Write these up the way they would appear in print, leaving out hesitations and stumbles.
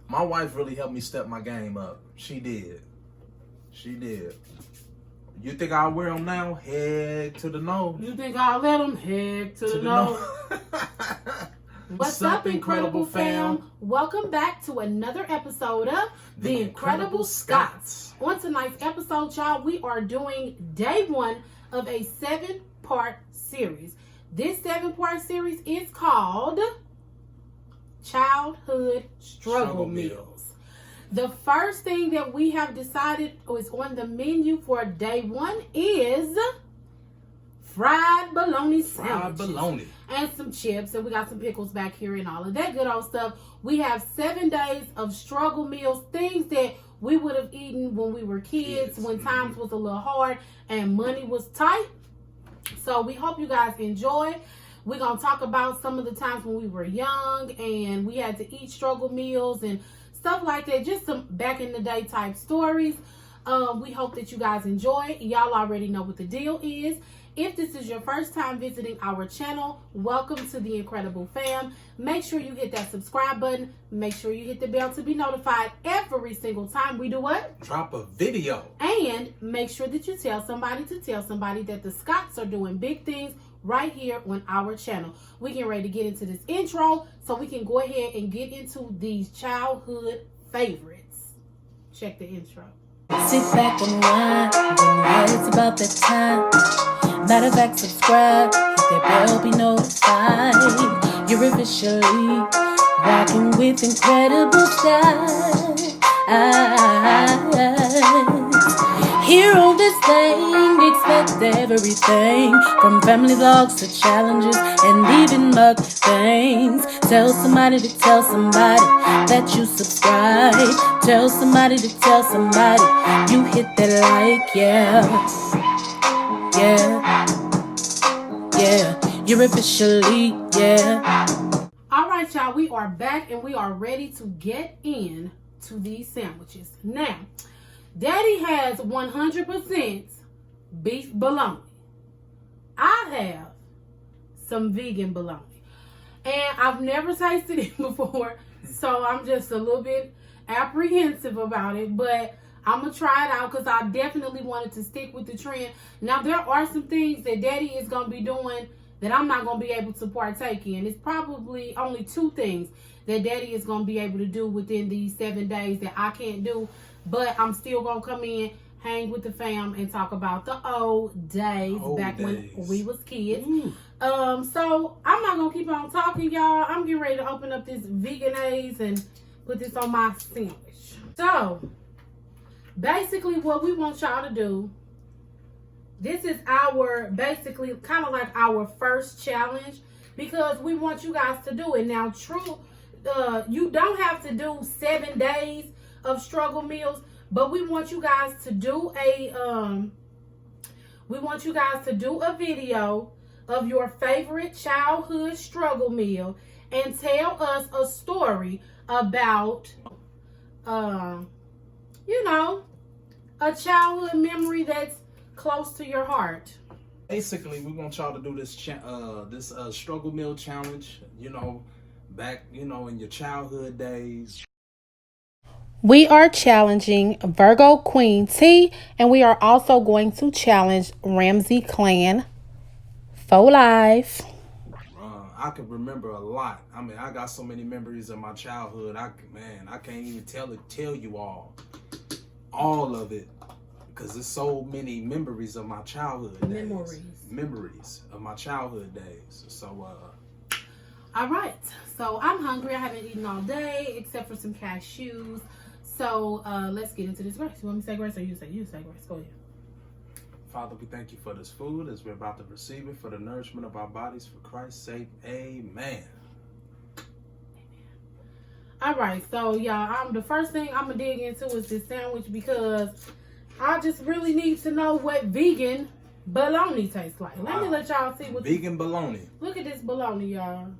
My wife really helped me step my game up. She did. She did. You think I'll wear them now? Head to the nose. You think I'll let them head to the nose? What's up, Incredible Fam? Welcome back to another episode of The Incredible Scots. On tonight's episode, y'all, we are doing day 1 of a 7-part series. This 7-part series is called Childhood Struggle Meals. The first thing that we have decided is on the menu for day 1 is fried bologna sandwiches. Fried bologna. And some chips, and we got some pickles back here and all of that good old stuff. We have 7 days of struggle meals, things that we would have eaten when we were kids, when times was a little hard and money was tight. So we hope you guys enjoy. We're going to talk about some of the times when we were young and we had to eat struggle meals and stuff like that. Just some back in the day type stories. We hope that you guys enjoy. Y'all already know what the deal is. If this is your first time visiting our channel, welcome to the Incredible Fam. Make sure you hit that subscribe button. Make sure you hit the bell to be notified every single time we do what? Drop a video. And make sure that you tell somebody that the Scots are doing big things right here on our channel. We get ready to get into this intro so we can go ahead and get into these childhood favorites. Check the intro. Sit back and wine, when it's about that time. Matter of fact, subscribe, hit that bell, be notified. You're officially rocking with incredible style. Here on this thing, expect everything from family vlogs to challenges and even mukbangs. Tell somebody to tell somebody that you subscribe. Tell somebody to tell somebody you hit that like, yeah, you're officially, All right, y'all, we are back and we are ready to get in to these sandwiches. Now, Daddy has 100% beef bologna. I have some vegan bologna. And I've never tasted it before, so I'm just a little bit apprehensive about it. But I'm going to try it out because I definitely wanted to stick with the trend. Now, there are some things that Daddy is going to be doing that I'm not going to be able to partake in. It's probably only 2 things that Daddy is going to be able to do within these 7 days that I can't do. But I'm still going to come in, hang with the fam, and talk about the old days when we was kids. So I'm not going to keep on talking, y'all. I'm getting ready to open up this veganese and put this on my sandwich. So, basically what we want y'all to do, this is our, basically, kind of like our first challenge, because we want you guys to do it. Now, you don't have to do 7 days of struggle meals, but we want you guys to do a video of your favorite childhood struggle meal and tell us a story about a childhood memory that's close to your heart. Basically, we want y'all to do this struggle meal challenge, back, in your childhood days. We are challenging Virgo Queen T, and we are also going to challenge Ramsey Clan for life. I can remember a lot. I mean, I got so many memories of my childhood. I can't even tell you all of it, because there's so many memories of my childhood days. Memories of my childhood days. So, all right. So I'm hungry. I haven't eaten all day except for some cashews. So let's get into this grace. You want me to say grace or you say grace? Go ahead. Father, we thank you for this food as we're about to receive it for the nourishment of our bodies. For Christ's sake, amen. All right. So, y'all, the first thing I'm going to dig into is this sandwich because I just really need to know what vegan bologna tastes like. Let me let y'all see what vegan bologna. Look at this bologna, y'all.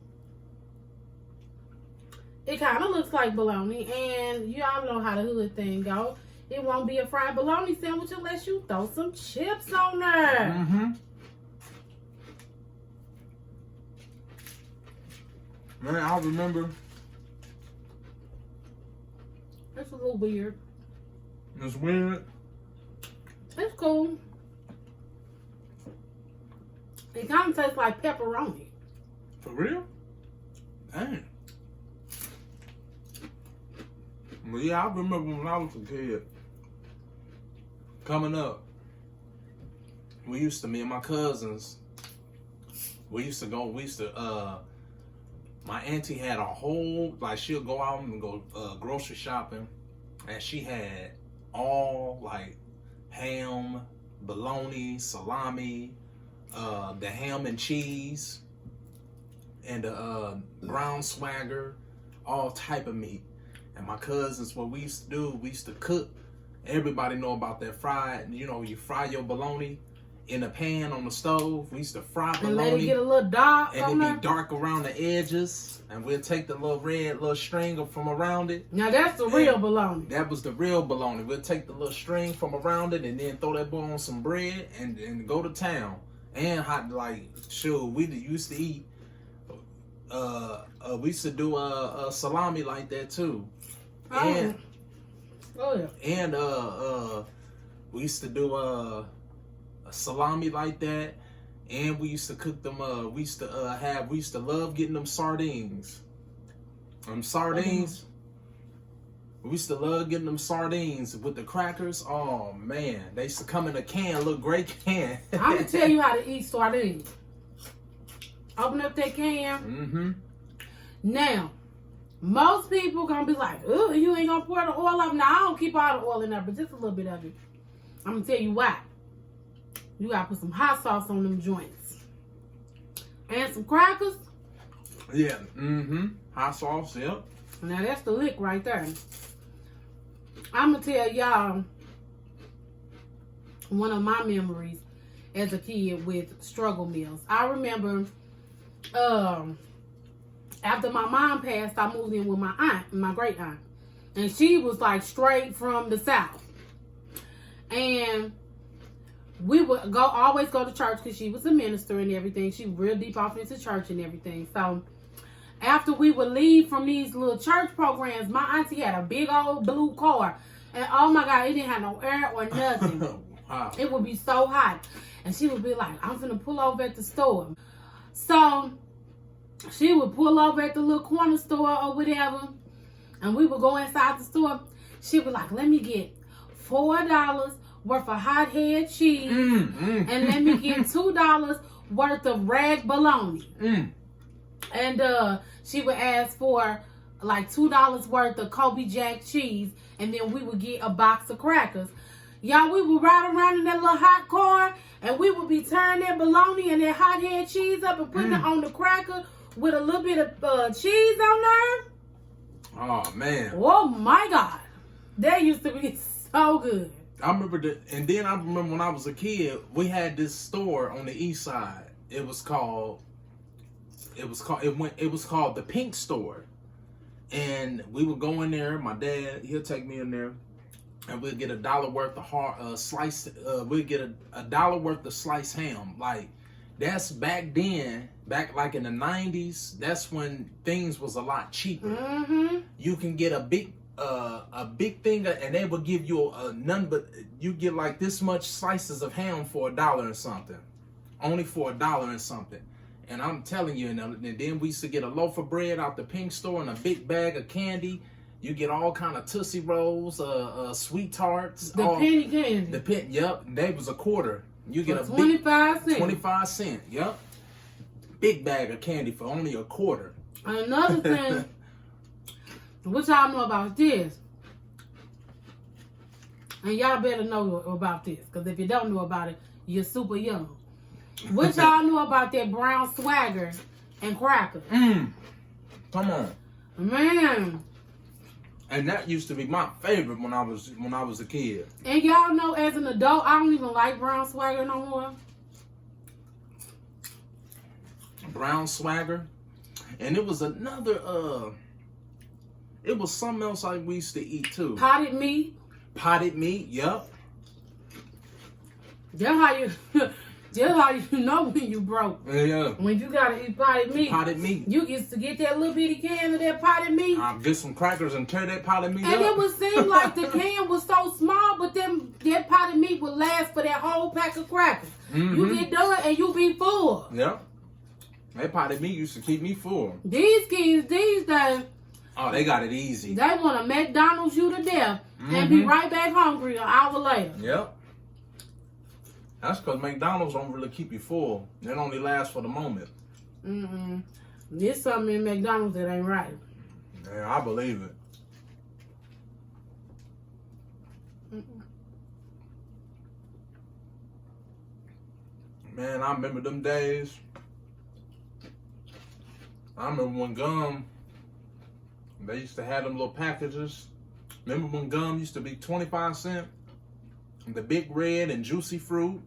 It kind of looks like bologna, and y'all know how the hood thing go. It won't be a fried bologna sandwich unless you throw some chips on there. Man, I remember It's a little weird. It's weird. It's cool. It kind of tastes like pepperoni. For real? Dang. Well, yeah, I remember when I was a kid, coming up, me and my cousins, my auntie had a whole, like, she'll go out and go grocery shopping, and she had all, like, ham, bologna, salami, the ham and cheese, and the brown swagger, all type of meat. And my cousins, what we used to do, we used to cook. Everybody know about that fried, you fry your bologna in a pan on the stove. We used to fry bologna. And let it get a little dark. And it be dark around the edges. And we'll take the little red string from around it. Now that's the real bologna. That was the real bologna. We'll take the little string from around it and then throw that boy on some bread and go to town. And hot, like, sure, we used to eat, we used to do a salami like that too. And, and we used to do a salami like that, and we used to cook them. We used to love getting them sardines. Sardines. We used to love getting them sardines with the crackers. Oh man, they used to come in a can, a little gray can. I'm gonna tell you how to eat sardines. Open up that can. Mm-hmm. Now, most people gonna be like, "Oh, you ain't gonna pour the oil up." Now I don't keep all the oil in there, but just a little bit of it. I'm gonna tell you why. You gotta put some hot sauce on them joints and some crackers. Yeah. Mm-hmm. Hot sauce. Yep. Now that's the lick right there. I'm gonna tell y'all one of my memories as a kid with struggle meals. I remember after my mom passed, I moved in with my aunt, my great aunt, and she was like straight from the South. And we would always go to church because she was a minister and everything. She was real deep off into church and everything. So after we would leave from these little church programs, my auntie had a big old blue car. And oh my God, it didn't have no air or nothing. Wow. It would be so hot. And she would be like, I'm finna pull over at the store. So she would pull over at the little corner store or whatever. And we would go inside the store. She would like, let me get $4 worth of hot head cheese. And let me get $2 worth of rag bologna. And she would ask for like $2 worth of Kobe Jack cheese, and then we would get a box of crackers. Y'all, we would ride around in that little hot car, and we would be turning that bologna and that hot head cheese up and putting it on the cracker with a little bit of cheese on there. Oh man! Oh my God, that used to be so good. I remember and then I remember when I was a kid, we had this store on the east side. It was called the Pink Store. And we would go in there. My dad, he'll take me in there, and we'll get $1 worth of sliced. We'll get $1 worth of sliced ham. Like that's back then, back like in the 90s. That's when things was a lot cheaper. Mm-hmm. You can get a big thing, and they will give you none but you get like this much slices of ham for $1 and something, only for $1 and something. And I'm telling you, and then we used to get a loaf of bread out the Pink Store and a big bag of candy. You get all kind of Tootsie Rolls, sweet tarts. Penny candy. Yep, that was $0.25. You get a 25 cents. 25 cents, yep. Big bag of candy for only $0.25. Another thing, what y'all know about this, and y'all better know about this, because if you don't know about it, you're super young. What y'all know about that brown swagger and cracker? Come on, man. And that used to be my favorite when I was a kid. And y'all know, as an adult, I don't even like brown swagger no more. Brown swagger, and it was another. It was something else like we used to eat too. Potted meat. Potted meat. Yep. That's how you. Just how you know when you broke. Yeah. When you gotta eat potted meat. Potted meat. You get to get that little bitty can of that potted meat. I'll get some crackers and tear that potted meat And up. it would seem like the can was so small, but that potted meat would last for that whole pack of crackers. You get done and you be full. Yeah. That potted meat used to keep me full. These kids these days, Oh, they got it easy. they want to McDonald's you to death and be right back hungry an hour later. Yep. That's because McDonald's don't really keep you full. It only lasts for the moment. There's something in McDonald's that ain't right. Yeah, I believe it. Man, I remember them days. I remember when gum, they used to have them little packages. Remember when gum used to be 25 cents? The big red and juicy fruit.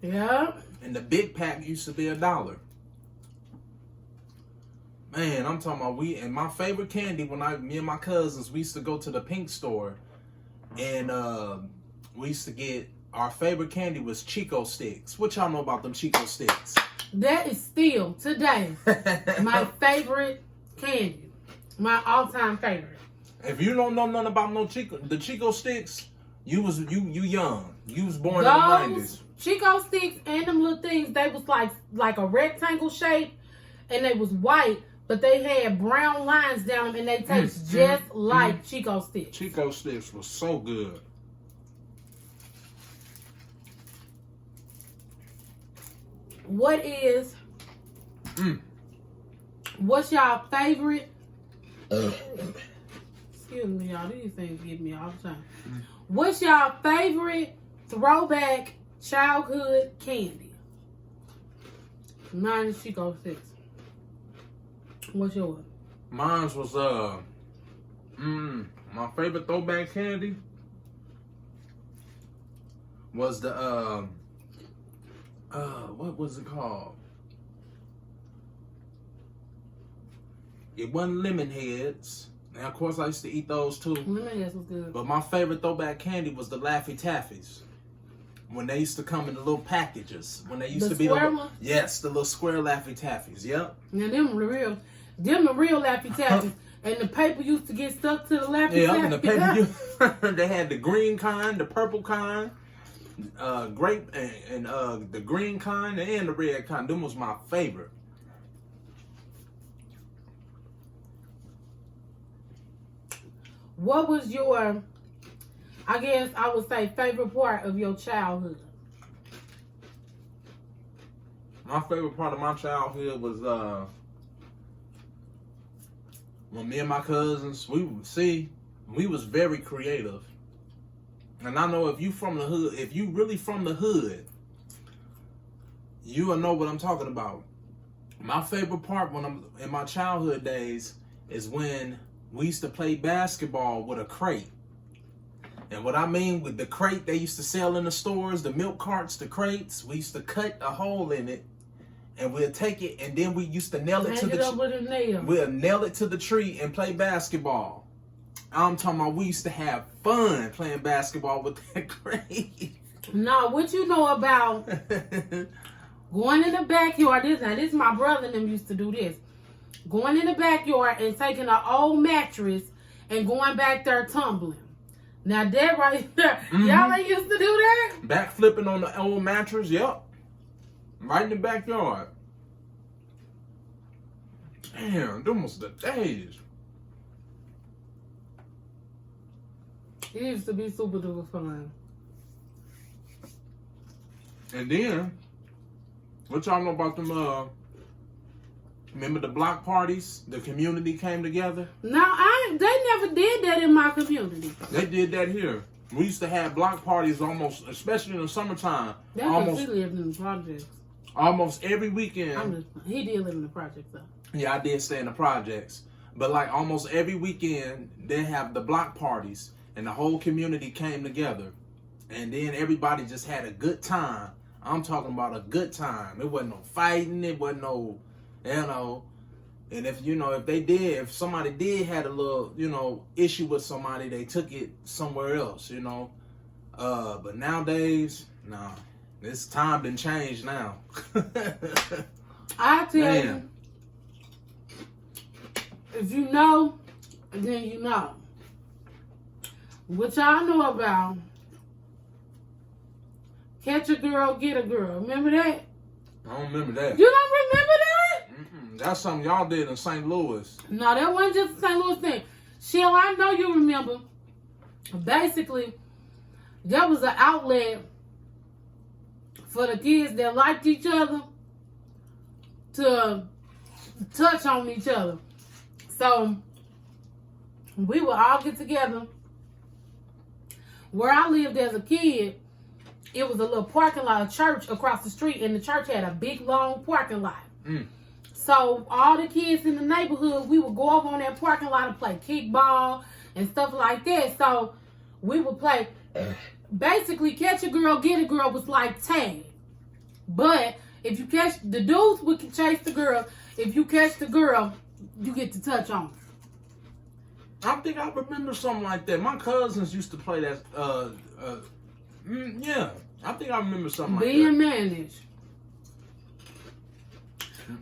Yeah. And the big pack used to be $1. Man, I'm talking about and my favorite candy when me and my cousins, we used to go to the pink store and we used to get, our favorite candy was Chico sticks. What y'all know about them Chico sticks? That is still today my favorite candy. My all-time favorite. If you don't know nothing about the Chico sticks, you young. You was born in the 90s. Chico sticks and them little things, they was like a rectangle shape and they was white, but they had brown lines down them and they taste just like Chico sticks. Chico sticks was so good. What's y'all favorite? Excuse me, y'all. These things get me all the time. What's y'all favorite throwback childhood candy? Mine is Chico sticks. What's yours? Mine was my favorite throwback candy was the what was it called? It wasn't lemon heads. And of course I used to eat those too. Lemon heads was good. But my favorite throwback candy was the Laffy Taffies. When they used to come in the little packages. When they used to be square ones? Yes, the little square Laffy Taffies. Yep. Now them the real Laffy Taffies. And the paper used to get stuck to the Laffy Taffy. Yeah, and the paper they had the green kind, the purple kind, grape and the green kind and the red kind. Them was my favorite. What was your, I guess I would say, favorite part of your childhood? My favorite part of my childhood was when me and my cousins, we was very creative. And I know if you from the hood, if you really from the hood, you will know what I'm talking about. My favorite part when I'm in my childhood days is when we used to play basketball with a crate. And what I mean with the crate they used to sell in the stores, the milk carts, the crates, we used to cut a hole in it and we'll take it and then we used to nail it to the tree. We'll nail it to the tree and play basketball. I'm talking about we used to have fun playing basketball with that crate. No, what you know about going in the backyard, this my brother and them used to do this. Going in the backyard and taking an old mattress and going back there tumbling. Now that right there, y'all ain't used to do that? Back flipping on the old mattress, yep. Right in the backyard. Damn, them was the days. It used to be super duper fun. And then, what y'all know about them, remember the block parties? The community came together? No, they never did that in my community. They did that here. We used to have block parties almost, especially in the summertime. That's because he lived in the projects. Almost every weekend. He did live in the projects though. Yeah, I did stay in the projects. But like almost every weekend, they have the block parties. And the whole community came together. And then everybody just had a good time. I'm talking about a good time. It wasn't no fighting. It wasn't no, And if somebody did had a little, issue with somebody, they took it somewhere else, But nowadays, nah. This time done changed now. I tell you, if you know, then you know. What y'all know about catch a girl, get a girl. Remember that? I don't remember that. You don't remember that? That's something y'all did in St. Louis. No, that wasn't just a St. Louis thing. Shell, I know you remember. Basically, there was an outlet for the kids that liked each other to touch on each other. So we would all get together. Where I lived as a kid, it was a little parking lot, a church across the street, and the church had a big, long parking lot. So all the kids in the neighborhood, we would go over on that parking lot and play kickball and stuff like that. So we would play, basically, catch a girl, get a girl was like tag. But if you catch, the dudes would chase the girl. If you catch the girl, you get to touch on her. I think I remember something like that. My cousins used to play that. Yeah, I think I remember something like that. Being managed.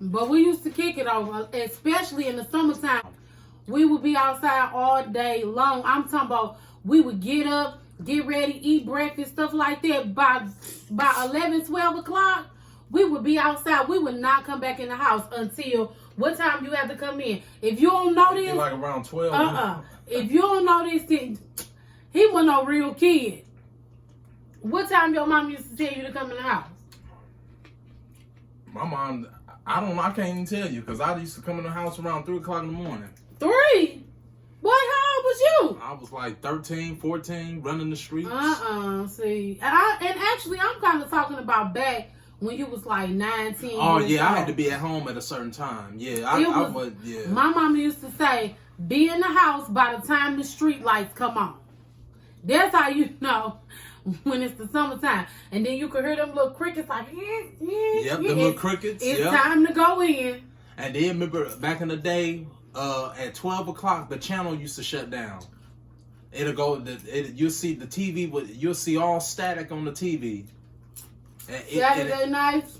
But we used to kick it over, especially in the summertime. We would be outside all day long. I'm talking about we would get up, get ready, eat breakfast, stuff like that. By 11, 12 o'clock, we would be outside. We would not come back in the house until what time you have to come in. If you don't know this, like around 12. If you don't know this, then he wasn't no real kid. What time your mom used to tell you to come in the house? My mom, I can't even tell you, because I used to come in the house around 3 o'clock in the morning. 3? Boy, how old was you? I was like 13, 14, running the streets. See. And actually, I'm kind of talking about back when you was like 19. Oh, yeah, I had to be at home at a certain time. Yeah, I was, yeah. My mama used to say, be in the house by the time the street lights come on. That's how you know when it's the summertime. And then you could hear them little crickets like, Yep, the little crickets. It's time to go in. And then remember back in the day, at 12 o'clock, the channel used to shut down. It'll go, you'll see the TV, you'll see all static on the TV. Saturday nights,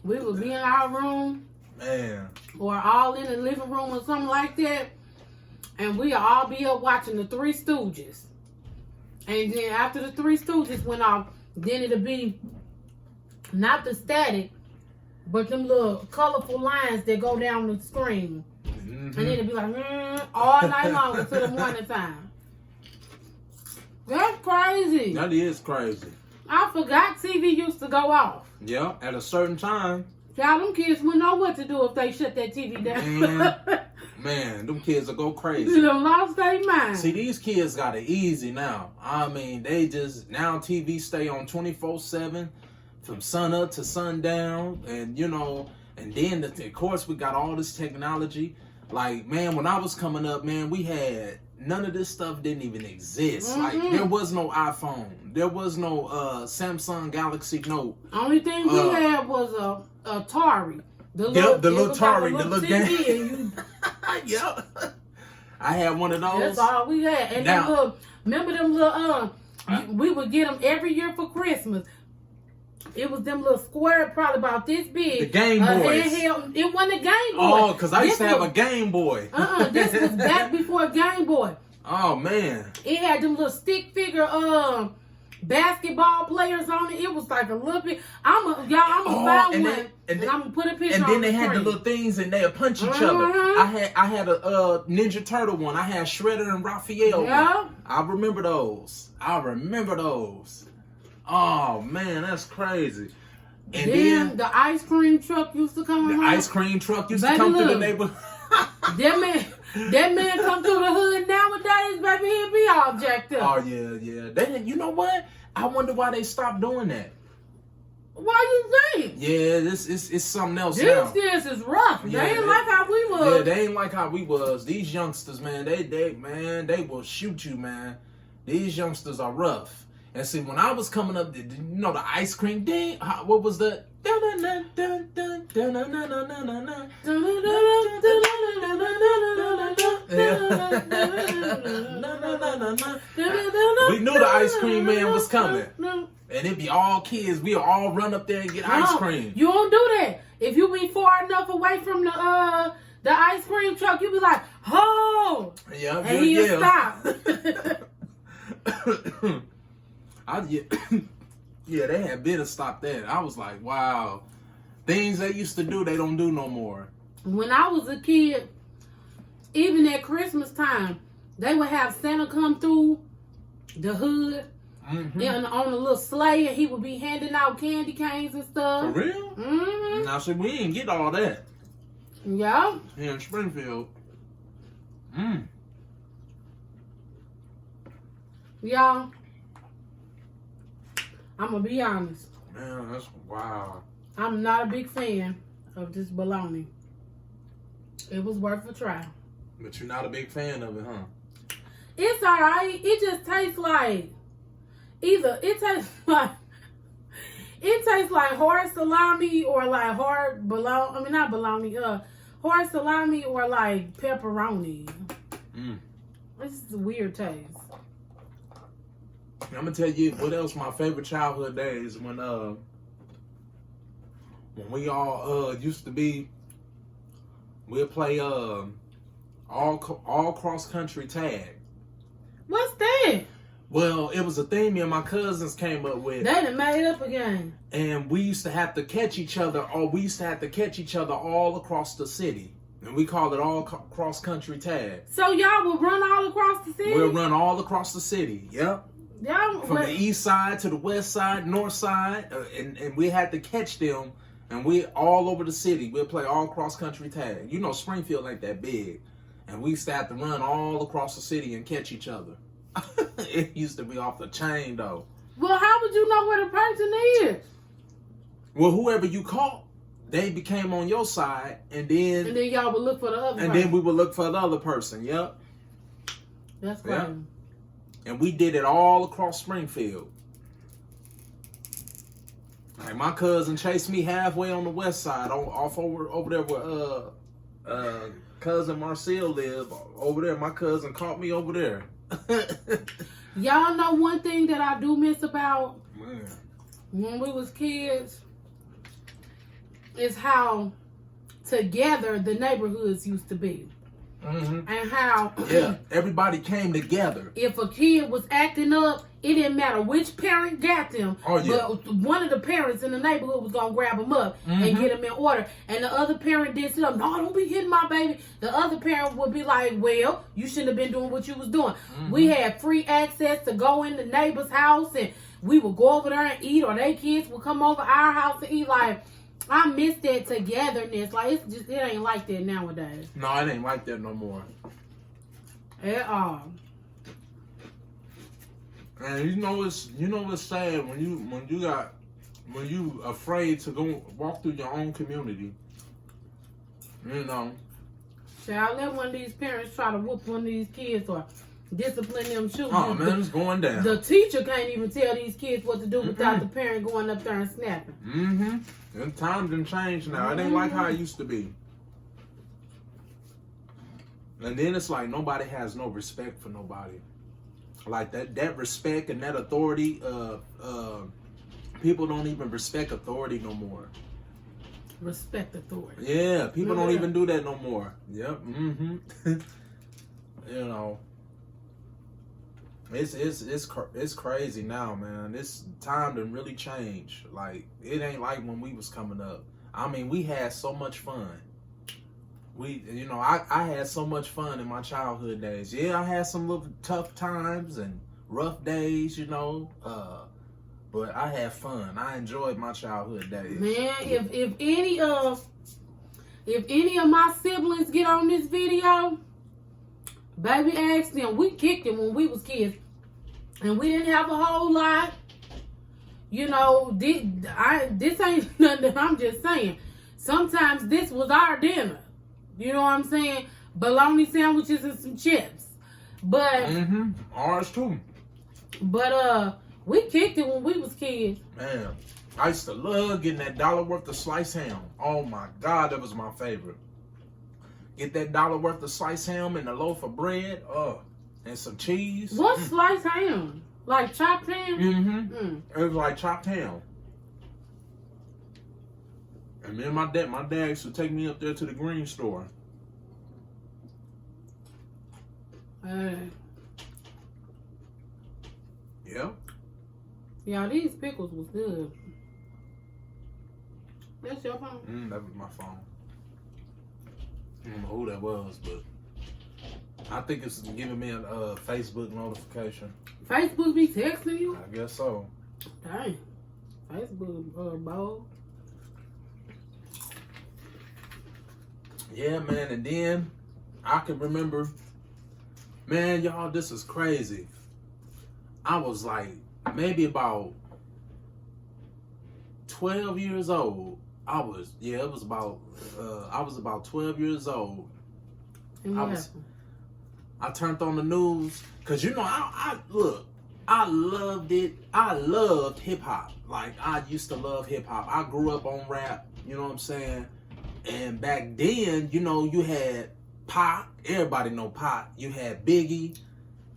we would be in our room. Man. Or all in the living room or something like that. And we'll all be up watching the Three Stooges. And then after the Three Stooges went off, then it'll be not the static, but them little colorful lines that go down the screen. And then it'll be like, all night long until the morning time. That's crazy. That is crazy. I forgot TV used to go off. Yeah, at a certain time. Y'all, them kids wouldn't know what to do if they shut that TV down. Man, them kids will go crazy. They done lost their mind. See, these kids got it easy now. I mean, they just, now TV stay on 24/7 from sun up to sundown. And, you know, and then, of course, we got all this technology. Like, man, when I was coming up, man, we had, none of this stuff didn't even exist. Like, there was no iPhone. There was no Samsung Galaxy Note. Only thing we had was a Atari. The little Atari, the little game. Yep. I had one of those. That's all we had. And now, them little, remember them little, we would get them every year for Christmas. It was them little square, probably about this big. The Game Boys. It wasn't a Game Boy. Oh, because I used to have a Game Boy. This was back before Game Boy. Oh, man. It had them little stick figure basketball players on it. It was like a little bit. I'm gonna find one and I'm gonna put a picture on. And then they had the little things and they'd punch each other. I had a Ninja Turtle one. I had Shredder and Raphael. Yeah. One. I remember those. Oh man, that's crazy. And then the ice cream truck used to come around. The ice cream truck used to come through the neighborhood. That man come through the hood nowadays, baby, he'll be all jacked up. Oh yeah. You know what? I wonder why they stopped doing that. Why you think? Yeah, it's something else now. This is rough. Yeah, they ain't like how we was. Yeah, they ain't like how we was. These youngsters, man, they will shoot you, man. These youngsters are rough. And see, when I was coming up, you know, the ice cream ding. What was the? We knew the ice cream man was coming. And it'd be all kids. We'll all run up there and get ice cream. You don't do that. If you be far enough away from the ice cream truck, you be like, "Ho!" Yeah, and he'll stop. Yeah, they had better stop that. I was like, wow. Things they used to do, they don't do no more. When I was a kid, even at Christmas time, they would have Santa come through the hood and on a little sleigh, and he would be handing out candy canes and stuff. For real? Mm-hmm. Now, see, we didn't get all that. Yeah. Here in Springfield. Y'all, I'm going to be honest. Man, that's wow. I'm not a big fan of this bologna. It was worth a try. But you're not a big fan of it, huh? It's alright. It just tastes like it tastes like hard salami or like hard bologna. I mean, not bologna. Hard salami or like pepperoni. It's just a weird taste. I'm gonna tell you what else. My favorite childhood days when we all used to be. We'll play all cross country tag. What's that? Well, it was a thing me and my cousins came up with. They done made up again. And we used to have to catch each other, or we used to have to catch each other all across the city. And we called it all cross country tag. So y'all will run all across the city? We'll run all across the city, yep. Y'all, From the east side to the west side, north side, and we had to catch them, and we all over the city. We'll play all cross country tag. You know, Springfield ain't that big, and we used to have to run all across the city and catch each other. It used to be off the chain, though. Well, how would you know where the person is? Well, whoever you caught, they became on your side, and then y'all would look for the other person. And then we would look for the other person. Yep. That's crazy. Yep. And we did it all across Springfield. Like my cousin chased me halfway on the west side, off over there where cousin Marcel lived. Over there, my cousin caught me over there. Y'all know one thing that I do miss about Man. when we was kids is how together the neighborhoods used to be. And how everybody came together. If a kid was acting up, it didn't matter which parent got them. But one of the parents in the neighborhood was gonna grab them up and get them in order. And the other parent did sit up, no, don't be hitting my baby. The other parent would be like, well, you shouldn't have been doing what you was doing. We had free access to go in the neighbor's house, and we would go over there and eat, or their kids would come over our house and eat. Like, I miss that togetherness. Like, it ain't like that nowadays. No, it ain't like that no more. At all. And you know it's sad when you afraid to go walk through your own community. You know. Shall I let one of these parents try to whoop one of these kids or discipline them children? Oh man, it's going down. The teacher can't even tell these kids what to do without the parent going up there and snapping. And times done changed now. It ain't like how it used to be. And then it's like nobody has no respect for nobody. Like that respect and that authority, people don't even respect authority no more. Respect authority. Yeah, people don't even do that no more. Yep. You know. It's crazy now, man. This time done really changed. Like, it ain't like when we was coming up. I mean, we had so much fun. I had so much fun in my childhood days. Yeah, I had some little tough times and rough days, but I had fun. I enjoyed my childhood days. Man, if any of my siblings get on this video, baby, ask them. We kicked it when we was kids, and we didn't have a whole lot. This ain't nothing that I'm just saying. Sometimes this was our dinner. You know what I'm saying? Bologna sandwiches and some chips. But ours too. But we kicked it when we was kids. Man, I used to love getting that $1 worth of sliced ham. Oh my God, that was my favorite. Get that $1 worth of sliced ham and a loaf of bread. And some cheese. What's sliced ham? Like chopped ham? Mm-hmm. It was like chopped ham. And me and my dad used to take me up there to the green store. Yeah. Yeah, these pickles was good. That's your phone? That was my phone. I don't know who that was, but I think it's giving me a Facebook notification. Facebook be texting you? I guess so. Dang. Facebook, bold. Yeah, man, and then I can remember, man, y'all, this is crazy. I was like maybe about 12 years old. I was about 12 years old. I turned on the news because I loved it. I loved hip hop. Like I used to love hip hop. I grew up on rap. You know what I'm saying? And back then, you had Pac. Everybody know Pac. You had Biggie.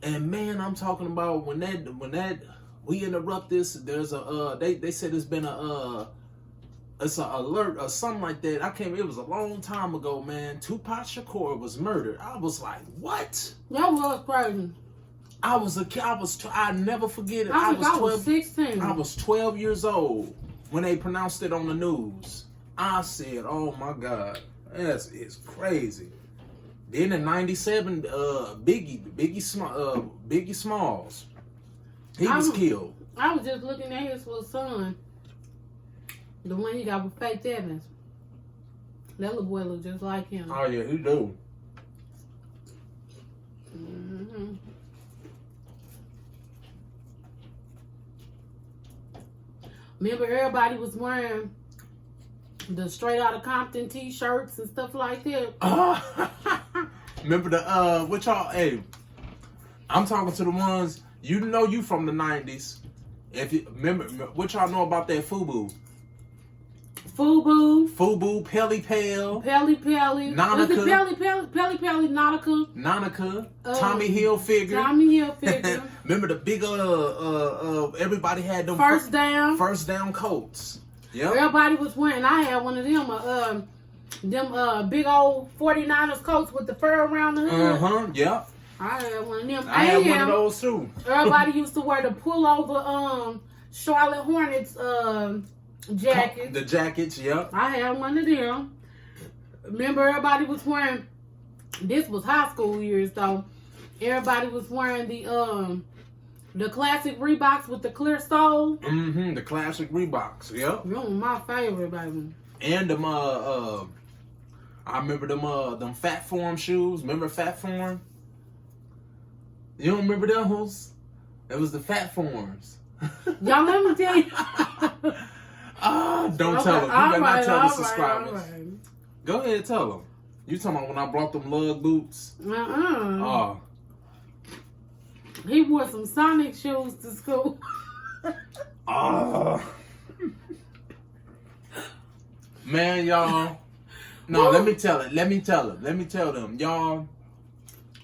And man, I'm talking about when that we interrupt this. There's a they said it's been it's an alert or something like that. It was a long time ago, man. Tupac Shakur was murdered. I was like, what? That was crazy. I was a kid. I never forget it. I was 16. I was 12 years old when they pronounced it on the news. I said, oh my God, it's crazy. Then in '97, Biggie Smalls, he was killed. I was just looking at his little son, the one he got with Faith Evans. That little boy look just like him. Oh yeah, he do. Mm-hmm. Remember, everybody was wearing the Straight Outta Compton t-shirts and stuff like that. Remember what y'all, hey, I'm talking to the ones, you from the 90s. If you remember, what y'all know about that FUBU? FUBU, Pelly Pale, Nautica. Was it Pelly, Nautica, Tommy Hilfiger. Remember the big everybody had them first down coats. Yep. Everybody was wearing. I had one of them big old 49ers coats with the fur around the hood. Yep. I had one of them. I had one of those too. Everybody used to wear the pullover Charlotte Hornets jackets. The jackets, yep. I had one of them. Remember, everybody was wearing. This was high school years though. Everybody was wearing the classic Reeboks with the clear sole. Mm-hmm. The classic Reeboks. Yep. Them were my favorite, baby. And them I remember them Fat Form shoes. Remember Fat Form? You don't remember those? It was the Fat Forms. Y'all, let me tell you. Don't tell them. You better not tell the subscribers. Right. Go ahead, tell them. You talking about when I brought them lug boots? He wore some Sonic shoes to school. Man, y'all. No, let me tell them. Y'all,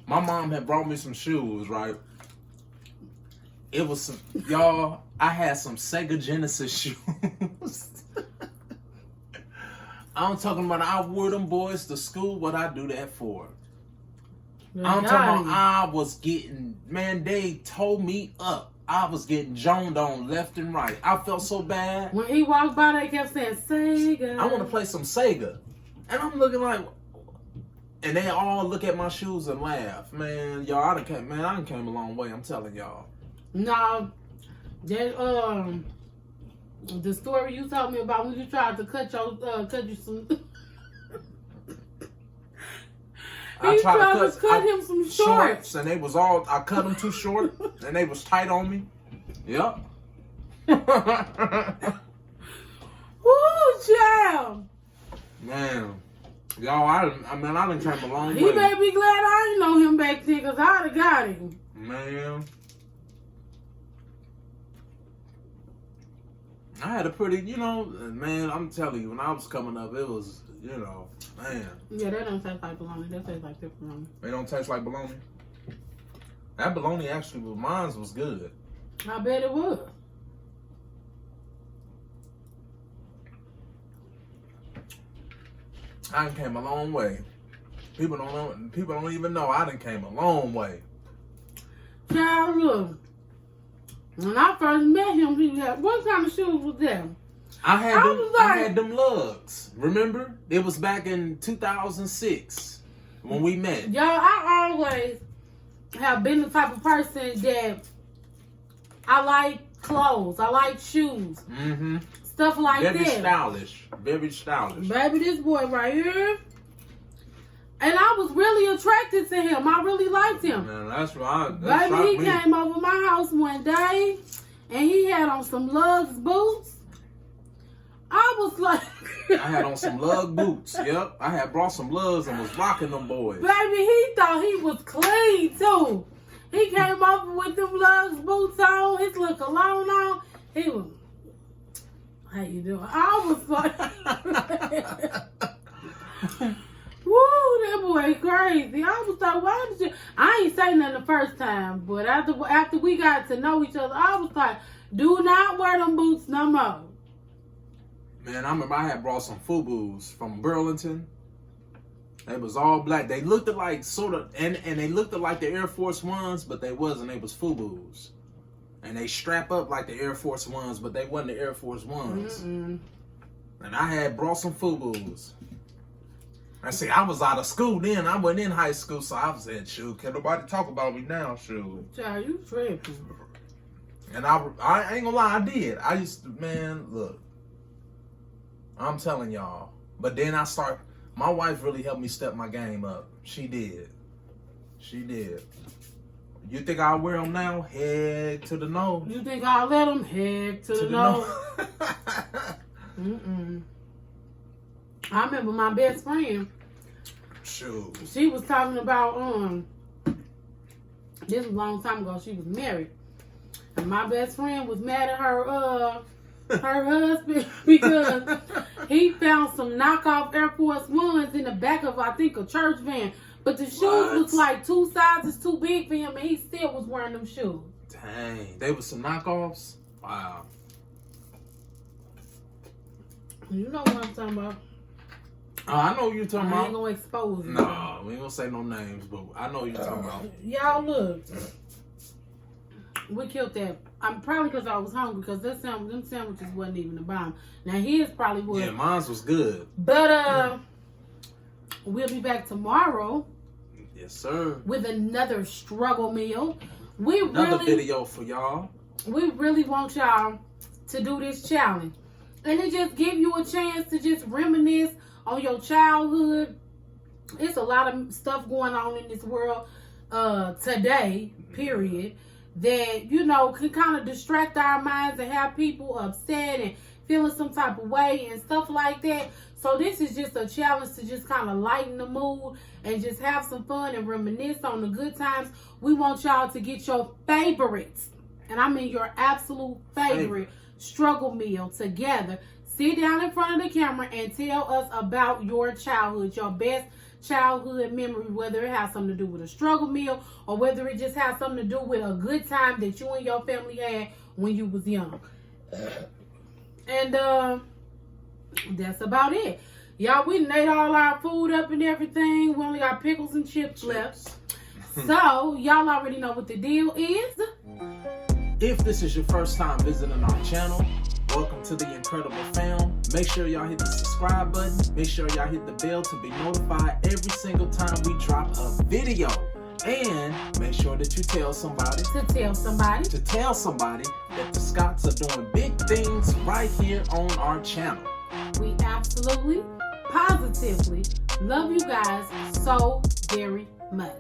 my mom had brought me some shoes, right? It was some, y'all, I had some Sega Genesis shoes. I'm talking about I wore them boys to school. What I do that for? I'm talking about I was getting, man, they told me up. I was getting joned on left and right. I felt so bad. When he walked by, they kept saying, Sega. I want to play some Sega. And I'm looking like, and they all look at my shoes and laugh. Man, y'all, I done came a long way. I'm telling y'all. No, that, the story you told me about when you tried to cut you some... I tried to cut him some shorts. And they was I cut them too short, and they was tight on me. Yep. Woo, child. Man. Y'all, I done came a long way. He better be glad I didn't know him back then, because I'd have got him. Man. I had a pretty, man, I'm telling you, when I was coming up, it was, you know, man. Yeah, that don't taste like bologna. That tastes like pepperoni. They don't taste like bologna. That bologna actually, mine was good. I bet it was. I done came a long way. People don't know. People don't even know I done came a long way. Child, look. When I first met him, he had what kind of shoes was them? I had them lugs. Remember? It was back in 2006 when we met. Y'all, I always have been the type of person that I like clothes. I like shoes. Mm-hmm. Stuff like that. Very stylish. Very stylish. Baby, this boy right here. And I was really attracted to him. I really liked him. Man, that's right. Baby, he came over my house one day and he had on some Lugs boots. I was like... I had on some lug boots. Yep. I had brought some lugs and was rocking them boys. Baby, he thought he was clean too. He came over with them Lugs boots on, his little cologne on. He was... How you doing? I was like... Woo, that boy crazy. I was like, why did you... I ain't say nothing the first time, but after we got to know each other, I was like, do not wear them boots no more. Man, I remember I had brought some FUBUs from Burlington. They was all black. They looked like sort of, and they looked like the Air Force Ones, but they wasn't. They was FUBUs. And they strap up like the Air Force Ones, but they wasn't the Air Force Ones. Mm-mm. And I had brought some FUBUs. I see, I was out of school then. I wasn't in high school, so I was saying, shoot, can't nobody talk about me now, shoot. Child, you tripping. And I ain't gonna lie, I did. I used to, man, look. I'm telling y'all. But then my wife really helped me step my game up. She did. She did. You think I'll wear them now? Head to the nose. You think I'll let them? Head to the nose. Mm-mm. I remember my best friend. Shoot. She was talking about, this was a long time ago, she was married. And my best friend was mad at her husband because he found some knockoff Air Force Ones in the back of, I think, a church van. But the shoes was like 2 sizes too big for him, and he still was wearing them shoes. Dang. They were some knockoffs? Wow. You know what I'm talking about. I know what you're talking about. I ain't gonna expose you. No, we ain't gonna say no names, but I know what you're talking about. Y'all look. We killed that. I'm probably because I was hungry because them sandwiches wasn't even a bomb. Now his probably was. Yeah, mine was good. But we'll be back tomorrow. Yes, sir. With another struggle meal. Another video for y'all. We really want y'all to do this challenge. And it just give you a chance to just reminisce on your childhood. It's a lot of stuff going on in this world today, period, that, you know, can kind of distract our minds and have people upset and feeling some type of way and stuff like that. So this is just a challenge to just kind of lighten the mood and just have some fun and reminisce on the good times. We want y'all to get your favorites, and I mean your absolute favorite struggle meal together. Sit down in front of the camera and tell us about your childhood, your best childhood memory, whether it has something to do with a struggle meal or whether it just has something to do with a good time that you and your family had when you was young. And that's about it. Y'all, we ate all our food up and everything. We only got pickles and chips left. So, y'all already know what the deal is. If this is your first time visiting our channel, welcome to the Incredible Fam. Make sure y'all hit the subscribe button. Make sure y'all hit the bell to be notified every single time we drop a video. And make sure that you tell somebody. To tell somebody. To tell somebody that the Scotts are doing big things right here on our channel. We absolutely, positively love you guys so very much.